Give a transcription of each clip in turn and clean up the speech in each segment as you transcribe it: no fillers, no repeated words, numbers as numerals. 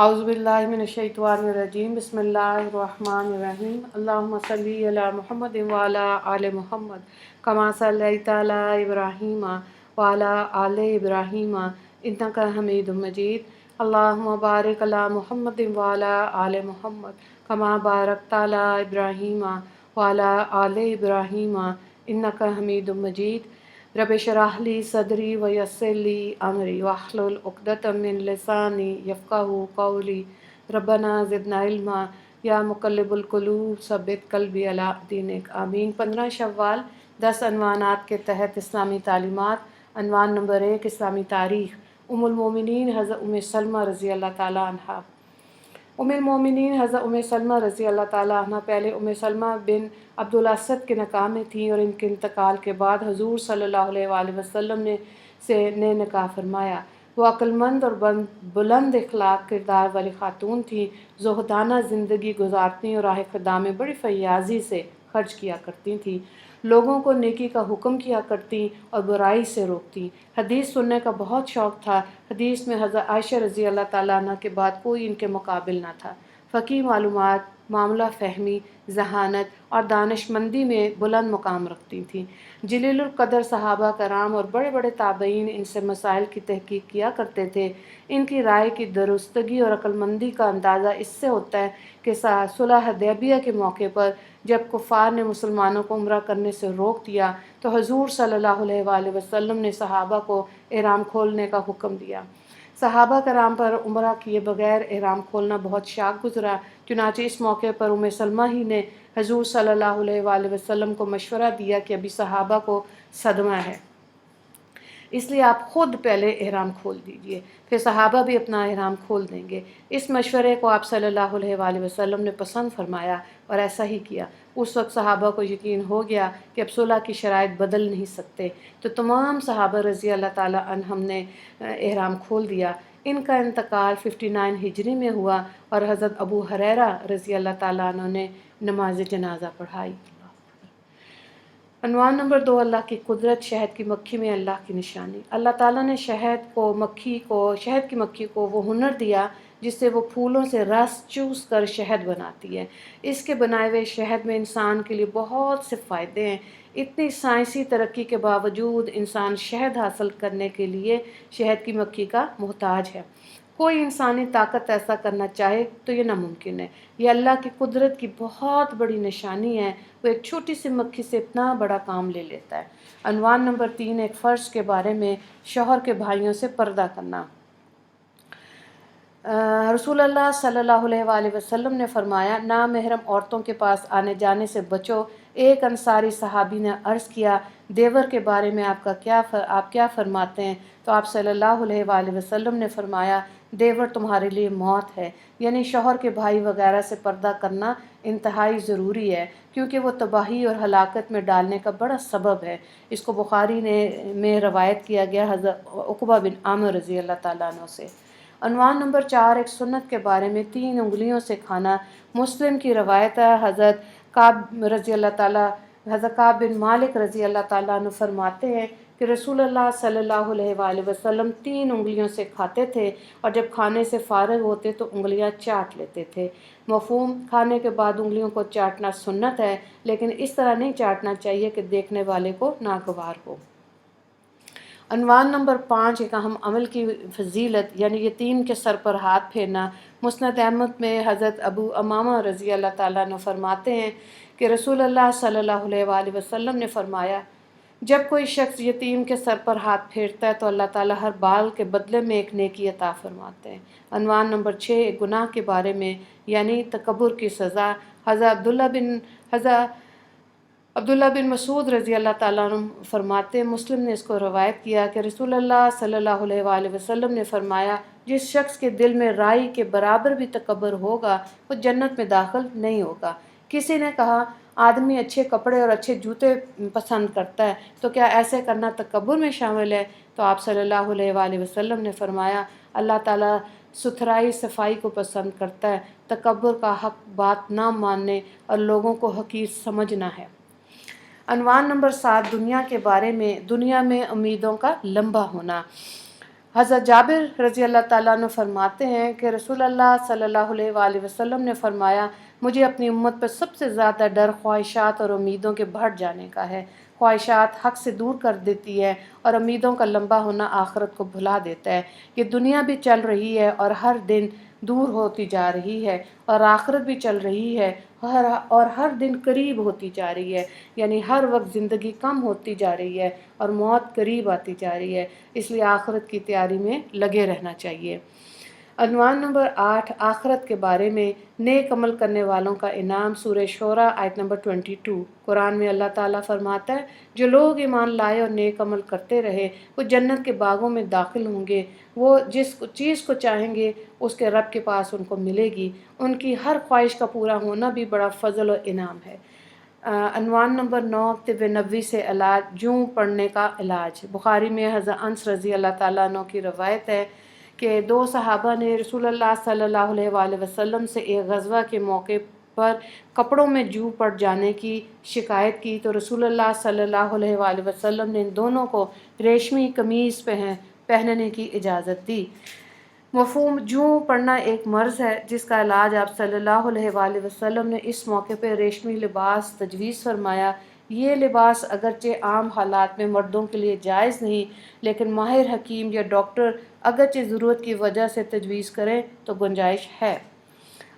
اعوذ باللہ من الشیطان الرجیم بسم اللہ الرحمن الرحیم اللہم صلی علی محمد وعلی آل محمد کما صلیت علی ابراہیم وعلی آل ابراہیم انک حمید مجید اللہم بارک علی محمد وعلی آل محمد کما بارکت علی ابراہیم وعلی آل ابراہیم انک حمید مجید رب اشرح لی صدری ویسر لی امری واحلل عقدۃ من لسانی یفقہوا قولی ربنا زدنا علما یا مقلب القلوب ثبت قلبی علی دینک آمین۔ 15 شوال 10 عنوانات کے تحت اسلامی تعلیمات۔ عنوان نمبر 1 اسلامی تاریخ۔ المومنین حضرت سلمہ رضی اللہ تعالیٰ عنہ۔ المومنین حضرت سلمہ رضی اللہ تعالیٰ عنہ پہلے سلمہ بن عبدالاسد کے نکاح میں تھیں اور ان کے انتقال کے بعد حضور صلی اللہ علیہ وآلہ وسلم نے نکاح فرمایا۔ وہ عقلمند اور بلند اخلاق کردار والی خاتون تھیں، زہدانہ زندگی گزارتی اور راہ خدا میں بڑی فیاضی سے خرچ کیا کرتی تھیں، لوگوں کو نیکی کا حکم کیا کرتی اور برائی سے روکتی۔ حدیث سننے کا بہت شوق تھا۔ حدیث میں حضرت عائشہ رضی اللہ تعالیٰ عنہ کے بعد کوئی ان کے مقابل نہ تھا۔ فقہی معلومات، معاملہ فہمی، ذہانت اور دانش مندی میں بلند مقام رکھتی تھیں۔ جلیل القدر صحابہ کرام اور بڑے بڑے تابعین ان سے مسائل کی تحقیق کیا کرتے تھے۔ ان کی رائے کی درستگی اور عقل مندی کا اندازہ اس سے ہوتا ہے کہ صلح حدیبیہ کے موقع پر جب کفار نے مسلمانوں کو عمرہ کرنے سے روک دیا تو حضور صلی اللہ علیہ وآلہ وسلم نے صحابہ کو احرام کھولنے کا حکم دیا۔ صحابہ کرام پر عمرہ کیے بغیر احرام کھولنا بہت شاق گزرا، چنانچہ اس موقع پر سلمہ ہی نے حضور صلی اللہ علیہ وآلہ وسلم کو مشورہ دیا کہ ابھی صحابہ کو صدمہ ہے، اس لیے آپ خود پہلے احرام کھول دیجئے، پھر صحابہ بھی اپنا احرام کھول دیں گے۔ اس مشورے کو آپ صلی اللہ علیہ وآلہ وسلم نے پسند فرمایا اور ایسا ہی کیا۔ اس وقت صحابہ کو یقین ہو گیا کہ اب صلح کی شرائط بدل نہیں سکتے، تو تمام صحابہ رضی اللہ تعالیٰ عنہم نے احرام کھول دیا۔ ان کا انتقال 59 ہجری میں ہوا اور حضرت ابو ہریرہ رضی اللہ تعالیٰ عنہ نے نماز جنازہ پڑھائی۔ عنوان نمبر 2 اللہ کی قدرت، شہد کی مکھی میں اللہ کی نشانی۔ اللہ تعالیٰ نے شہد کی مکھی کو وہ ہنر دیا جس سے وہ پھولوں سے رس چوس کر شہد بناتی ہے۔ اس کے بنائے ہوئے شہد میں انسان کے لیے بہت سے فائدے ہیں۔ اتنی سائنسی ترقی کے باوجود انسان شہد حاصل کرنے کے لیے شہد کی مکھی کا محتاج ہے۔ کوئی انسانی طاقت ایسا کرنا چاہے تو یہ ناممکن ہے۔ یہ اللہ کی قدرت کی بہت بڑی نشانی ہے، وہ ایک چھوٹی سی مکھی سے اتنا بڑا کام لے لیتا ہے۔ عنوان نمبر 3 ایک فرض کے بارے میں، شوہر کے بھائیوں سے پردہ کرنا۔ رسول اللہ صلی اللہ علیہ وآلہ وسلم نے فرمایا، نامحرم عورتوں کے پاس آنے جانے سے بچو۔ ایک انصاری صحابی نے عرض کیا، دیور کے بارے میں آپ کیا فرماتے ہیں؟ تو آپ صلی اللہ علیہ وآلہ وسلم نے فرمایا، دیور تمہارے لیے موت ہے، یعنی شوہر کے بھائی وغیرہ سے پردہ کرنا انتہائی ضروری ہے، کیونکہ وہ تباہی اور ہلاکت میں ڈالنے کا بڑا سبب ہے۔ اس کو بخاری میں روایت کیا گیا حضرت عقبہ بن عامر رضی اللہ تعالیٰ عنہ سے۔ عنوان نمبر 4 ایک سنت کے بارے میں، 3 انگلیوں سے کھانا۔ مسلم کی روایت ہے، حضرت کعب بن مالک رضی اللہ تعالیٰ عنہ فرماتے ہیں کہ رسول اللہ صلی اللہ علیہ وآلہ وسلم 3 انگلیوں سے کھاتے تھے اور جب کھانے سے فارغ ہوتے تو انگلیاں چاٹ لیتے تھے۔ مفہوم، کھانے کے بعد انگلیوں کو چاٹنا سنت ہے، لیکن اس طرح نہیں چاٹنا چاہیے کہ دیکھنے والے کو ناگوار ہو۔ عنوان نمبر 5 ایک اہم عمل کی فضیلت، یعنی یتیم کے سر پر ہاتھ پھیرنا۔ مسند احمد میں حضرت ابو امامہ رضی اللہ تعالیٰ عنہ فرماتے ہیں کہ رسول اللہ صلی اللہ علیہ وآلہ وسلم نے فرمایا، جب کوئی شخص یتیم کے سر پر ہاتھ پھیرتا ہے تو اللہ تعالیٰ ہر بال کے بدلے میں ایک نیکی عطا فرماتے ہیں۔ عنوان نمبر 6 ایک گناہ کے بارے میں، یعنی تکبر کی سزا۔ حضرت عبداللہ بن مسعود رضی اللہ تعالیٰ عنہ فرماتے ہیں، مسلم نے اس کو روایت کیا کہ رسول اللہ صلی اللہ علیہ وآلہ وسلم نے فرمایا، جس شخص کے دل میں رائی کے برابر بھی تکبر ہوگا وہ جنت میں داخل نہیں ہوگا۔ کسی نے کہا، آدمی اچھے کپڑے اور اچھے جوتے پسند کرتا ہے تو کیا ایسے کرنا تکبر میں شامل ہے؟ تو آپ صلی اللہ علیہ وآلہ وسلم نے فرمایا، اللہ تعالیٰ ستھرائی صفائی کو پسند کرتا ہے، تکبر کا حق بات نہ ماننے اور لوگوں کو حقیر سمجھنا ہے۔ عنوان نمبر 7 دنیا کے بارے میں، دنیا میں امیدوں کا لمبا ہونا۔ حضرت جابر رضی اللہ تعالیٰ عنہ فرماتے ہیں کہ رسول اللہ صلی اللہ علیہ وآلہ وسلم نے فرمایا، مجھے اپنی امت پر سب سے زیادہ ڈر خواہشات اور امیدوں کے بڑھ جانے کا ہے۔ خواہشات حق سے دور کر دیتی ہے اور امیدوں کا لمبا ہونا آخرت کو بھلا دیتا ہے۔ یہ دنیا بھی چل رہی ہے اور ہر دن دور ہوتی جا رہی ہے، اور آخرت بھی چل رہی ہے اور ہر دن قریب ہوتی جا رہی ہے، یعنی ہر وقت زندگی کم ہوتی جا رہی ہے اور موت قریب آتی جا رہی ہے، اس لیے آخرت کی تیاری میں لگے رہنا چاہیے۔ عنوان نمبر 8، آخرت کے بارے میں نیک عمل کرنے والوں کا انعام، سورہ شورى آیت نمبر 22۔ قرآن میں اللہ تعالیٰ فرماتا ہے، جو لوگ ایمان لائے اور نیک عمل کرتے رہے وہ جنت کے باغوں میں داخل ہوں گے، وہ جس چیز کو چاہیں گے اس کے رب کے پاس ان کو ملے گی، ان کی ہر خواہش کا پورا ہونا بھی بڑا فضل و انعام ہے۔ عنوان نمبر 9، طب نبوی سے علاج، جوں پڑھنے کا علاج۔ بخاری میں حضرت انس رضی اللہ تعالیٰ عنہ کی روایت ہے کہ 2 صحابہ نے رسول اللہ صلی اللہ علیہ وآلہ وسلم سے ایک غزوہ کے موقع پر کپڑوں میں جو پڑ جانے کی شکایت کی، تو رسول اللہ صلی اللہ علیہ وآلہ وسلم نے ان دونوں کو ریشمی قمیص پہننے کی اجازت دی۔ مفہوم، جوں پڑنا ایک مرض ہے جس کا علاج آپ صلی اللہ علیہ وآلہ وسلم نے اس موقع پہ ریشمی لباس تجویز فرمایا۔ یہ لباس اگرچہ عام حالات میں مردوں کے لیے جائز نہیں، لیکن ماہر حکیم یا ڈاکٹر اگرچہ ضرورت کی وجہ سے تجویز کریں تو گنجائش ہے۔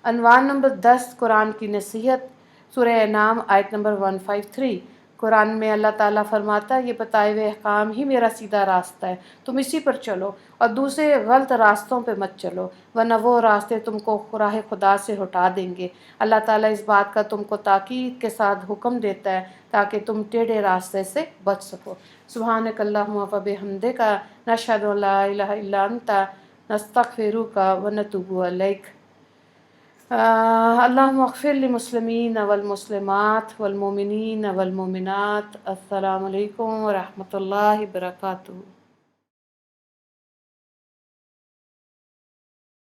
عنوان نمبر 10، قرآن کی نصیحت، سورہ انعام آیت نمبر 153۔ قرآن میں اللہ تعالیٰ فرماتا ہے، یہ بتائے ہوئے احکام ہی میرا سیدھا راستہ ہے، تم اسی پر چلو اور دوسرے غلط راستوں پہ مت چلو، ورنہ وہ راستے تم کو راہ خدا سے ہٹا دیں گے۔ اللہ تعالیٰ اس بات کا تم کو تاکید کے ساتھ حکم دیتا ہے تاکہ تم ٹیڑھے راستے سے بچ سکو۔ سبحانک اللہم و بحمدک، نشہد ان لا الہ الا انت، نستغفرک و نتوب الیک۔ اللہم اغفر للمسلمین والمسلمات والمؤمنین والمؤمنات۔ السلام علیکم ورحمۃ اللہ وبرکاتہ۔